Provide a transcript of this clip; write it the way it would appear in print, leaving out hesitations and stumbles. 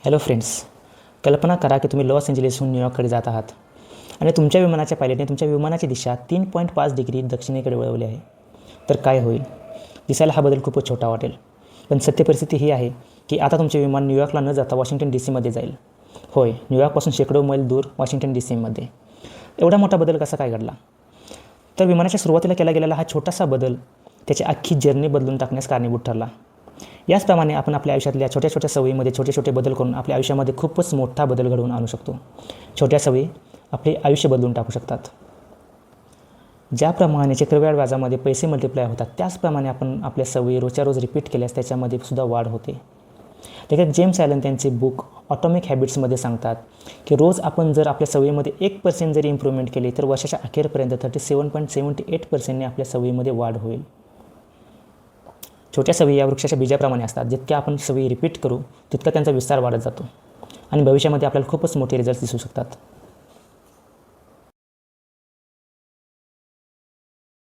Hello friends, कल्पना करा की तुम्ही लॉस एंजेलिसहून न्यूयॉर्ककडे जात आहात आणि तुमच्या विमानाच्या पायलटने तुमच्या विमानाची दिशा 3.5 डिग्री दक्षिणेकडे वळवली आहे. तर काय होईल? दिसायला हा बदल खूपच छोटा वाटेल, पण सत्य परिस्थिती ही आहे की आता तुमचे विमान न्यूयॉर्कला न जाता वॉशिंग्टन DC जाईल. होय, न्यूयॉर्कपासून शेकडो मैल दूर वॉशिंग्टन DC. एवढा मोठा बदल कसा काय घडला? तर विमानाच्या सुरुवातीला केला गेलेला हा छोटासा बदल त्याची अख्खी जर्नी बदलून टाकण्यास कारणीभूत ठरला. याचप्रमाणे आपण आपल्या आयुष्यातल्या छोट्या छोट्या सवयीमध्ये छोटे छोटे बदल करून आपल्या आयुष्यामध्ये खूपच मोठा बदल घडवून आणू शकतो. छोट्या सवयी आपले आयुष्य बदलून टाकू शकतात. ज्याप्रमाणे चक्रवाढ व्याजामध्ये पैसे मल्टिप्लाय होतात, त्याचप्रमाणे आपण आपल्या सवयी रोजच्या रोज रिपीट केल्यास त्याच्यामध्ये सुद्धा वाढ होते. लेखक जेम्स ॲलन त्यांचे बुक ऑटोमिक हॅबिट्समध्ये सांगतात की रोज आपण जर आपल्या सवयीमध्ये 1% जरी इम्प्रूव्हमेंट केली तर वर्षाच्या अखेरपर्यंत 37.78% आपल्या सवयीमध्ये वाढ होईल. छोट्या सवयी या वृक्षाच्या बीजाप्रमाणे असतात. जितक्या आपण सवयी रिपीट करू तितका त्यांचा विस्तार वाढत जातो आणि भविष्यामध्ये आपल्याला खूपच मोठे रिझल्ट्स दिसू शकतात.